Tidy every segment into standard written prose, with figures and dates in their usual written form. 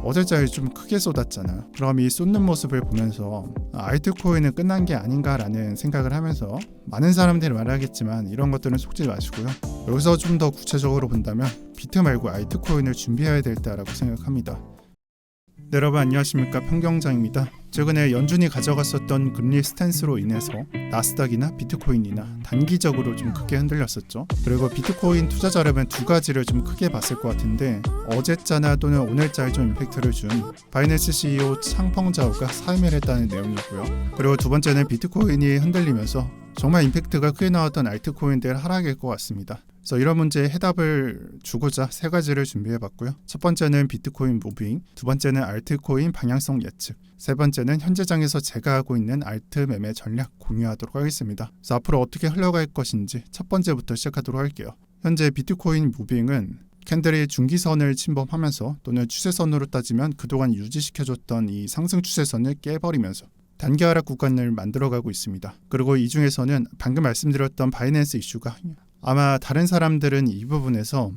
어제자리 좀 크게 쏟았잖아. 그럼 이 쏟는 모습을 보면서 알트코인은 끝난 게 아닌가라는 생각을 하면서 많은 사람들이 말하겠지만 이런 것들은 속지 마시고요. 여기서 좀 더 구체적으로 본다면 비트 말고 알트코인을 준비해야 될 때라고 생각합니다. 네, 여러분 안녕하십니까, 평경장입니다. 최근에 연준이 가져갔었던 금리 스탠스로 인해서 나스닥이나 비트코인이나 단기적으로 좀 크게 흔들렸었죠. 그리고 비트코인 투자자라면 두 가지를 좀 크게 봤을 것 같은데, 어제자나 또는 오늘자에 좀 임팩트를 준 바이낸스 CEO 창펑자오가 사임을 했다는 내용이고요. 그리고 두 번째는 비트코인이 흔들리면서 정말 임팩트가 크게 나왔던 알트코인들 하락일 것 같습니다. 그래서 이런 문제에 해답을 주고자 세 가지를 준비해봤고요. 첫 번째는 비트코인 무빙, 두 번째는 알트코인 방향성 예측, 세 번째는 현재장에서 제가 하고 있는 알트 매매 전략 공유하도록 하겠습니다. 그래서 앞으로 어떻게 흘러갈 것인지 첫 번째부터 시작하도록 할게요. 현재 비트코인 무빙은 캔들이 중기선을 침범하면서 또는 추세선으로 따지면 그동안 유지시켜줬던 이 상승 추세선을 깨버리면서 단기 하락 구간을 만들어가고 있습니다. 그리고 이 중에서는 방금 말씀드렸던 바이낸스 이슈가 아마 다른 사람들은 이 부분에서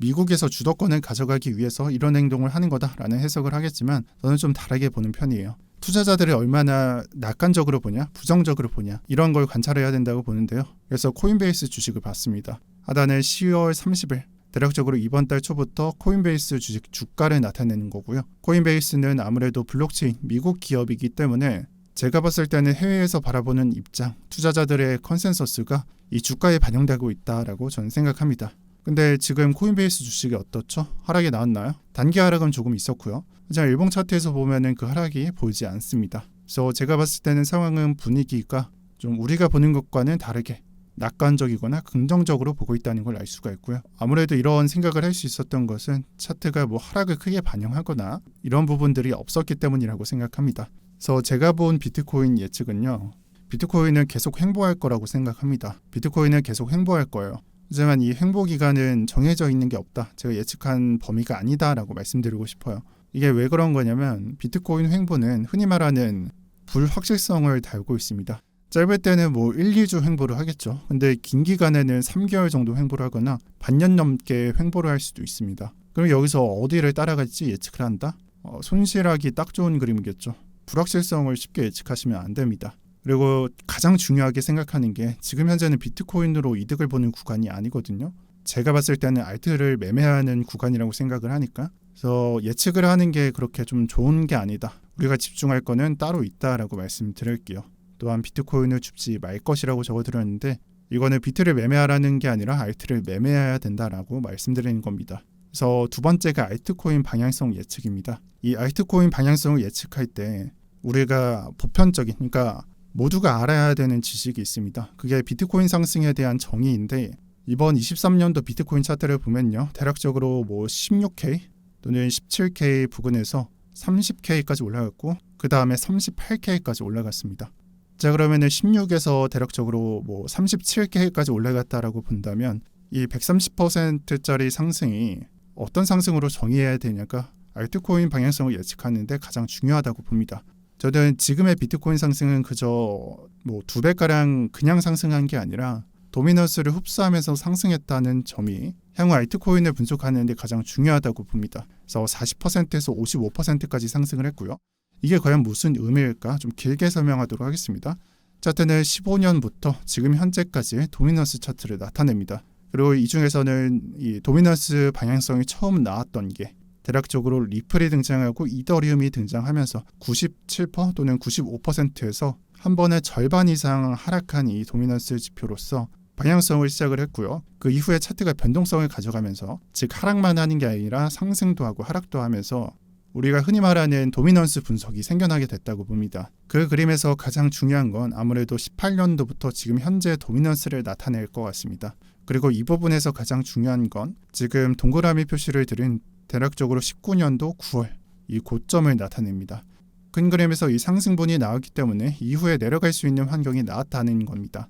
미국에서 주도권을 가져가기 위해서 이런 행동을 하는 거다라는 해석을 하겠지만, 저는 좀 다르게 보는 편이에요. 투자자들이 얼마나 낙관적으로 보냐, 부정적으로 보냐, 이런 걸 관찰해야 된다고 보는데요. 그래서 코인베이스 주식을 봤습니다. 하단에 10월 30일 대략적으로 이번 달 초부터 코인베이스 주식 주가를 나타내는 거고요. 코인베이스는 아무래도 블록체인 미국 기업이기 때문에 제가 봤을 때는 해외에서 바라보는 입장, 투자자들의 컨센서스가 이 주가에 반영되고 있다라고 저는 생각합니다. 근데 지금 코인베이스 주식이 어떻죠? 하락이 나왔나요? 단기 하락은 조금 있었고요. 하지만 일봉 차트에서 보면은 그 하락이 보이지 않습니다. 그래서 제가 봤을 때는 상황은 분위기가 좀 우리가 보는 것과는 다르게 낙관적이거나 긍정적으로 보고 있다는 걸 알 수가 있고요. 아무래도 이런 생각을 할 수 있었던 것은 차트가 하락을 크게 반영하거나 이런 부분들이 없었기 때문이라고 생각합니다. 그래서 제가 본 비트코인 예측은요, 비트코인은 계속 횡보할 거라고 생각합니다. 비트코인은 계속 횡보할 거예요. 하지만 이 횡보 기간은 정해져 있는 게 없다, 제가 예측한 범위가 아니다라고 말씀드리고 싶어요. 이게 왜 그런 거냐면 비트코인 횡보는 흔히 말하는 불확실성을 달고 있습니다. 짧을 때는 1, 2주 횡보를 하겠죠. 근데 긴 기간에는 3개월 정도 횡보를 하거나 반년 넘게 횡보를 할 수도 있습니다. 그럼 여기서 어디를 따라갈지 예측을 한다? 손실하기 딱 좋은 그림이겠죠. 불확실성을 쉽게 예측하시면 안 됩니다. 그리고 가장 중요하게 생각하는 게 지금 현재는 비트코인으로 이득을 보는 구간이 아니거든요. 제가 봤을 때는 알트를 매매하는 구간이라고 생각을 하니까, 그래서 예측을 하는 게 그렇게 좀 좋은 게 아니다, 우리가 집중할 거는 따로 있다라고 말씀드릴게요. 또한 비트코인을 줍지 말 것이라고 적어드렸는데, 이거는 비트를 매매하라는 게 아니라 알트를 매매해야 된다라고 말씀드리는 겁니다. 그래서 두 번째가 알트코인 방향성 예측입니다. 이 알트코인 방향성을 예측할 때 우리가 보편적인, 그러니까 모두가 알아야 되는 지식이 있습니다. 그게 비트코인 상승에 대한 정의인데, 이번 23년도 비트코인 차트를 보면요, 대략적으로 16K 또는 17K 부근에서 30K까지 올라갔고 그 다음에 38K까지 올라갔습니다. 자, 그러면은 16에서 대략적으로 37K까지 올라갔다라고 본다면 이 130%짜리 상승이 어떤 상승으로 정의해야 되냐가 알트코인 방향성을 예측하는데 가장 중요하다고 봅니다. 저는 지금의 비트코인 상승은 그저 2배가량 그냥 상승한 게 아니라 도미넌스를 흡수하면서 상승했다는 점이 향후 알트코인을 분석하는 데 가장 중요하다고 봅니다. 그래서 40%에서 55%까지 상승을 했고요. 이게 과연 무슨 의미일까? 좀 길게 설명하도록 하겠습니다. 차트는 15년부터 지금 현재까지의 도미넌스 차트를 나타냅니다. 그리고 이 중에서는 이 도미넌스 방향성이 처음 나왔던 게 대략적으로 리플이 등장하고 이더리움이 등장하면서 97% 또는 95%에서 한 번에 절반 이상 하락한 이 도미넌스 지표로서 방향성을 시작을 했고요. 그 이후에 차트가 변동성을 가져가면서, 즉 하락만 하는 게 아니라 상승도 하고 하락도 하면서 우리가 흔히 말하는 도미넌스 분석이 생겨나게 됐다고 봅니다. 그 그림에서 가장 중요한 건 아무래도 18년도부터 지금 현재 도미넌스를 나타낼 것 같습니다. 그리고 이 부분에서 가장 중요한 건 지금 동그라미 표시를 드린 대략적으로 19년도 9월 이 고점을 나타냅니다. 큰 그림에서 이 상승분이 나왔기 때문에 이후에 내려갈 수 있는 환경이 나왔다는 겁니다.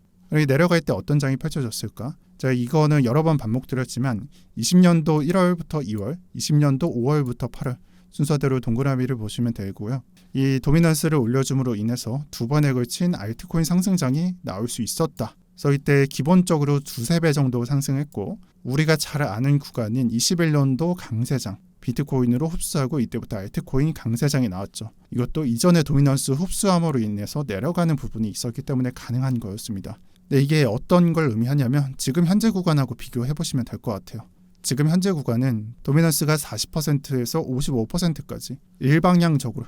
내려갈 때 어떤 장이 펼쳐졌을까? 제가 이거는 여러 번 반복드렸지만 20년도 1월부터 2월, 20년도 5월부터 8월 순서대로 동그라미를 보시면 되고요. 이 도미넌스를 올려줌으로 인해서 두 번에 걸친 알트코인 상승장이 나올 수 있었다. 그래서 이때 기본적으로 2-3배 정도 상승했고, 우리가 잘 아는 구간인 21년도 강세장, 비트코인으로 흡수하고 이때부터 알트코인 강세장이 나왔죠. 이것도 이전의 도미넌스 흡수함으로 인해서 내려가는 부분이 있었기 때문에 가능한 거였습니다. 근데 이게 어떤 걸 의미하냐면 지금 현재 구간하고 비교해보시면 될 것 같아요. 지금 현재 구간은 도미넌스가 40%에서 55%까지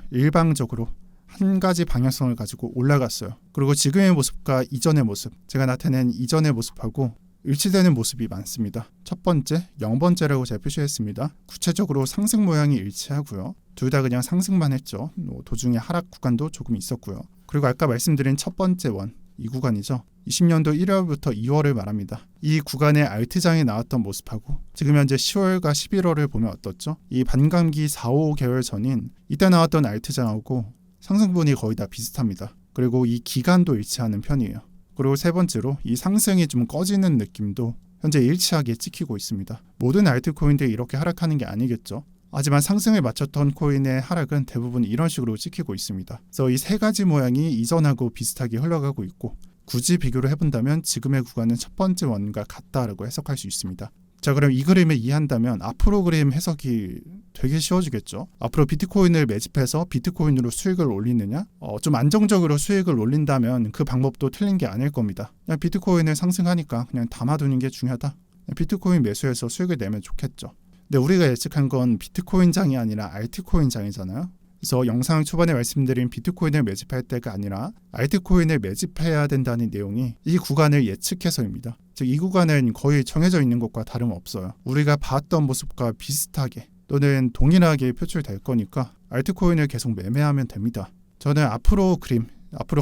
일방적으로 한 가지 방향성을 가지고 올라갔어요. 그리고 지금의 모습과 이전의 모습, 제가 나타낸 이전의 모습하고 일치되는 모습이 많습니다. 첫 번째, 0번째라고 제가 표시했습니다. 구체적으로 상승 모양이 일치하고요. 둘 다 그냥 상승만 했죠. 도중에 하락 구간도 조금 있었고요. 그리고 아까 말씀드린 첫 번째 원, 이 구간이죠. 20년도 1월부터 2월을 말합니다. 이 구간의 알트장이 나왔던 모습하고 지금 현재 10월과 11월을 보면 어떻죠? 이 반감기 4, 5개월 전인 이때 나왔던 알트장하고 상승분이 거의 다 비슷합니다. 그리고 이 기간도 일치하는 편이에요. 그리고 세 번째로 이 상승이 좀 꺼지는 느낌도 현재 일치하게 찍히고 있습니다. 모든 알트코인들이 이렇게 하락하는 게 아니겠죠. 하지만 상승을 마쳤던 코인의 하락은 대부분 이런 식으로 찍히고 있습니다. 그래서 이 세 가지 모양이 이전하고 비슷하게 흘러가고 있고 굳이 비교를 해본다면 지금의 구간은 첫 번째 원과 같다라고 해석할 수 있습니다. 자, 그럼 이 그림을 이해한다면 앞으로 그림 해석이 되게 쉬워지겠죠. 앞으로 비트코인을 매집해서 비트코인으로 수익을 올리느냐? 좀 안정적으로 수익을 올린다면 그 방법도 틀린 게 아닐 겁니다. 그냥 비트코인을 상승하니까 그냥 담아두는 게 중요하다. 비트코인 매수해서 수익을 내면 좋겠죠. 근데 우리가 예측한 건 비트코인장이 아니라 알트코인장이잖아요. 그래서 영상 초반에 말씀드린 비트코인을 매집할 때가 아니라 알트코인을 매집해야 된다는 내용이 이 구간을 예측해서입니다. 즉 이 구간은 거의 정해져 있는 것과 다름없어요. 우리가 봤던 모습과 비슷하게 또는 동일하게 표출될 거니까 알트코인을 계속 매매하면 됩니다. 저는 앞으로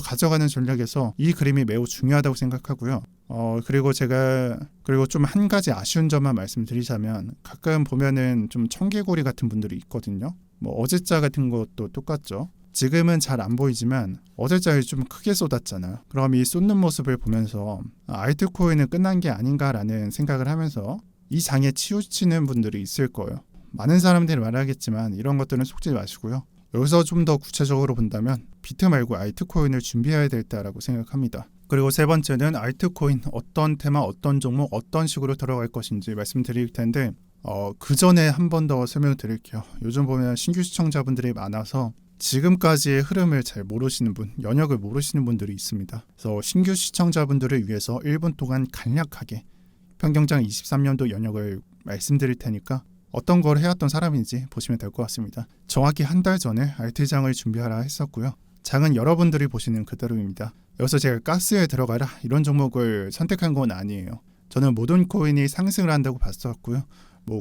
가져가는 전략에서 이 그림이 매우 중요하다고 생각하고요. 그리고 좀 한 가지 아쉬운 점만 말씀드리자면 가끔 보면은 좀 청개구리 같은 분들이 있거든요. 어제자 같은 것도 똑같죠. 지금은 잘 안 보이지만 어제자에 좀 크게 쏟았잖아요. 그럼 이 쏟는 모습을 보면서 알트코인은 끝난 게 아닌가라는 생각을 하면서 이 장에 치우치는 분들이 있을 거예요. 많은 사람들이 말하겠지만 이런 것들은 속지 마시고요. 여기서 좀 더 구체적으로 본다면 비트 말고 알트코인을 준비해야 될 때라고 생각합니다. 그리고 세 번째는 알트코인 어떤 테마, 어떤 종목, 어떤 식으로 들어갈 것인지 말씀드릴 텐데 그 전에 한 번 더 설명드릴게요. 요즘 보면 신규 시청자분들이 많아서 지금까지의 흐름을 잘 모르시는 분, 연역을 모르시는 분들이 있습니다. 그래서 신규 시청자분들을 위해서 1분 동안 간략하게 평경장 23년도 연역을 말씀드릴 테니까 어떤 걸 해왔던 사람인지 보시면 될 것 같습니다. 정확히 한 달 전에 알트장을 준비하라 했었고요. 장은 여러분들이 보시는 그대로입니다. 여기서 제가 가스에 들어가라 이런 종목을 선택한 건 아니에요. 저는 모든 코인이 상승을 한다고 봤었고요.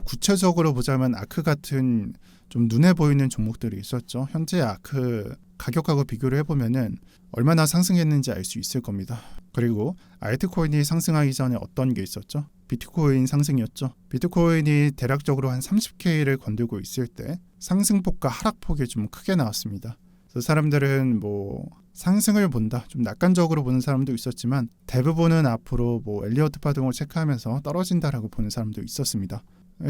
구체적으로 보자면 아크 같은 좀 눈에 보이는 종목들이 있었죠. 현재 아크 가격하고 비교를 해보면은 얼마나 상승했는지 알 수 있을 겁니다. 그리고 알트코인이 상승하기 전에 어떤 게 있었죠? 비트코인 상승이었죠. 비트코인이 대략적으로 한 30K를 건들고 있을 때 상승폭과 하락폭이 좀 크게 나왔습니다. 그래서 사람들은 상승을 본다, 좀 낙관적으로 보는 사람도 있었지만 대부분은 앞으로 엘리어트 파동을 체크하면서 떨어진다라고 보는 사람도 있었습니다.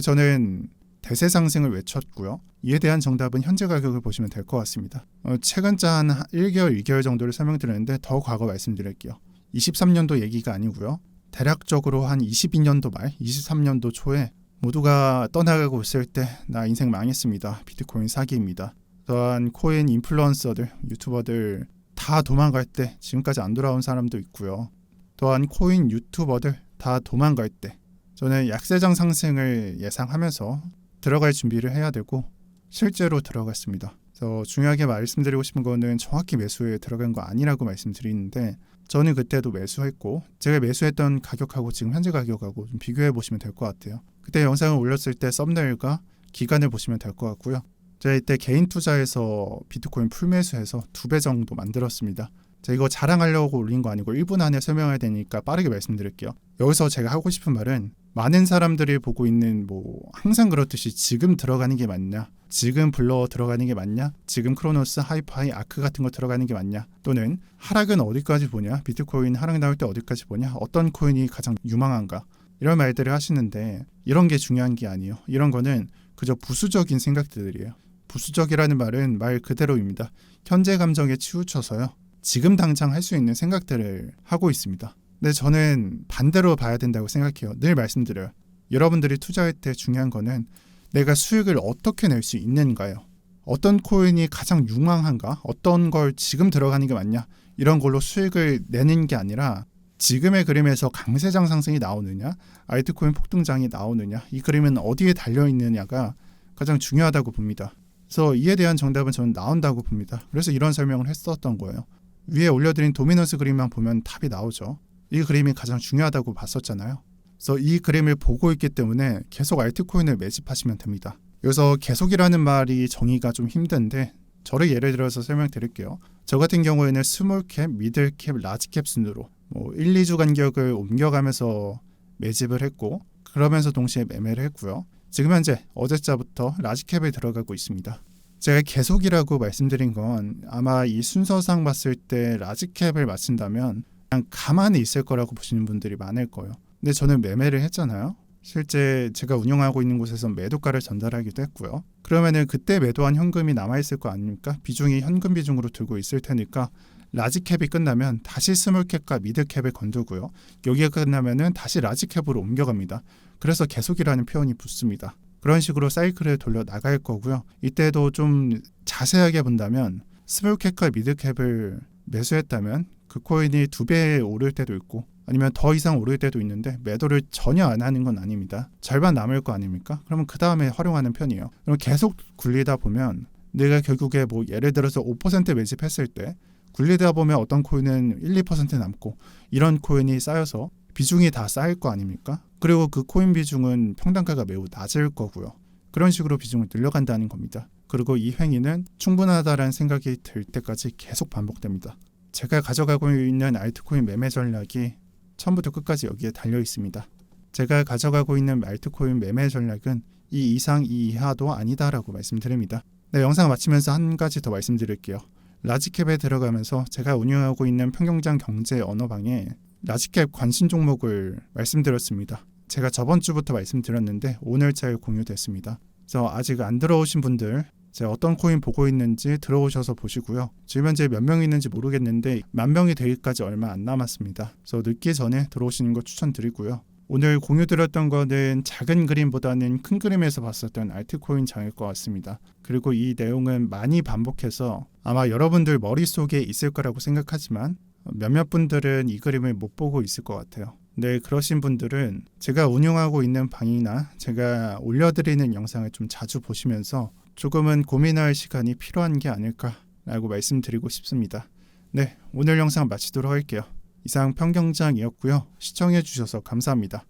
저는 대세 상승을 외쳤고요. 이에 대한 정답은 현재 가격을 보시면 될 것 같습니다. 최근자 한 1개월, 2개월 정도를 설명드렸는데 더 과거 말씀드릴게요. 23년도 얘기가 아니고요. 대략적으로 한 22년도 말, 23년도 초에 모두가 떠나가고 있을 때 나 인생 망했습니다. 비트코인 사기입니다. 또한 코인 인플루언서들, 유튜버들 다 도망갈 때 지금까지 안 돌아온 사람도 있고요. 또한 코인 유튜버들 다 도망갈 때 저는 약세장 상승을 예상하면서 들어갈 준비를 해야 되고 실제로 들어갔습니다. 그래서 중요하게 말씀드리고 싶은 거는 정확히 매수에 들어간 거 아니라고 말씀드리는데 저는 그때도 매수했고 제가 매수했던 가격하고 지금 현재 가격하고 좀 비교해 보시면 될 것 같아요. 그때 영상을 올렸을 때 썸네일과 기간을 보시면 될 것 같고요. 제가 이때 개인 투자해서 비트코인 풀매수해서 2배 정도 만들었습니다. 제가 이거 자랑하려고 올린 거 아니고 1분 안에 설명해야 되니까 빠르게 말씀드릴게요. 여기서 제가 하고 싶은 말은 많은 사람들이 보고 있는 항상 그렇듯이 지금 들어가는 게 맞냐, 지금 블러 들어가는 게 맞냐, 지금 크로노스, 하이파이, 아크 같은 거 들어가는 게 맞냐, 또는 하락은 어디까지 보냐, 비트코인 하락 나올 때 어디까지 보냐, 어떤 코인이 가장 유망한가, 이런 말들을 하시는데 이런 게 중요한 게 아니에요. 이런 거는 그저 부수적인 생각들이에요. 부수적이라는 말은 말 그대로입니다. 현재 감정에 치우쳐서요. 지금 당장 할 수 있는 생각들을 하고 있습니다. 근데 저는 반대로 봐야 된다고 생각해요. 늘 말씀드려요. 여러분들이 투자할 때 중요한 거는 내가 수익을 어떻게 낼 수 있는가요? 어떤 코인이 가장 유망한가? 어떤 걸 지금 들어가는 게 맞냐? 이런 걸로 수익을 내는 게 아니라 지금의 그림에서 강세장 상승이 나오느냐, 알트코인 폭등장이 나오느냐, 이 그림은 어디에 달려있느냐가 가장 중요하다고 봅니다. 그래서 이에 대한 정답은 저는 나온다고 봅니다. 그래서 이런 설명을 했었던 거예요. 위에 올려드린 도미넌스 그림만 보면 답이 나오죠. 이 그림이 가장 중요하다고 봤었잖아요. 그래서 이 그림을 보고 있기 때문에 계속 알트코인을 매집하시면 됩니다. 여기서 계속이라는 말이 정의가 좀 힘든데 저를 예를 들어서 설명드릴게요. 저 같은 경우에는 스몰캡, 미들캡, 라지캡 순으로 1, 2주 간격을 옮겨가면서 매집을 했고 그러면서 동시에 매매를 했고요. 지금 현재 어제자부터 라지캡에 들어가고 있습니다. 제가 계속이라고 말씀드린 건 아마 이 순서상 봤을 때 라지캡을 맞춘다면 그냥 가만히 있을 거라고 보시는 분들이 많을 거예요. 근데 저는 매매를 했잖아요. 실제 제가 운영하고 있는 곳에서 매도가를 전달하기도 했고요. 그러면은 그때 매도한 현금이 남아있을 거 아닙니까? 비중이 현금 비중으로 들고 있을 테니까 라지캡이 끝나면 다시 스몰캡과 미드캡을 건두고요. 여기가 끝나면은 다시 라지캡으로 옮겨갑니다. 그래서 계속이라는 표현이 붙습니다. 그런 식으로 사이클을 돌려 나갈 거고요. 이때도 좀 자세하게 본다면 스몰캡과 미드캡을 매수했다면 그 코인이 2배 오를 때도 있고 아니면 더 이상 오를 때도 있는데 매도를 전혀 안 하는 건 아닙니다. 절반 남을 거 아닙니까? 그러면 그 다음에 활용하는 편이에요. 그럼 계속 굴리다 보면 내가 결국에 예를 들어서 5% 매집했을 때 굴리다 보면 어떤 코인은 1, 2% 남고 이런 코인이 쌓여서 비중이 다 쌓일 거 아닙니까? 그리고 그 코인 비중은 평단가가 매우 낮을 거고요. 그런 식으로 비중을 늘려간다는 겁니다. 그리고 이 행위는 충분하다라는 생각이 들 때까지 계속 반복됩니다. 제가 가져가고 있는 알트코인 매매 전략이 처음부터 끝까지 여기에 달려 있습니다. 제가 가져가고 있는 알트코인 매매 전략은 이 이상 이 이하도 아니다라고 말씀드립니다. 네, 영상 마치면서 한 가지 더 말씀드릴게요. 라지캡에 들어가면서 제가 운영하고 있는 평경장 경제 언어방에 라지캡 관심 종목을 말씀드렸습니다. 제가 저번 주부터 말씀드렸는데 오늘자에 공유됐습니다. 그래서 아직 안 들어오신 분들 제가 어떤 코인 보고 있는지 들어오셔서 보시고요. 지금 현재 몇 명 있는지 모르겠는데 10,000명이 되기까지 얼마 안 남았습니다. 그래서 늦기 전에 들어오시는 거 추천드리고요. 오늘 공유드렸던 거는 작은 그림보다는 큰 그림에서 봤었던 알트코인 장일 것 같습니다. 그리고 이 내용은 많이 반복해서 아마 여러분들 머릿속에 있을 거라고 생각하지만 몇몇 분들은 이 그림을 못 보고 있을 것 같아요. 네, 그러신 분들은 제가 운영하고 있는 방이나 제가 올려드리는 영상을 좀 자주 보시면서 조금은 고민할 시간이 필요한 게 아닐까라고 말씀드리고 싶습니다. 네, 오늘 영상 마치도록 할게요. 이상 평경장이었고요. 시청해주셔서 감사합니다.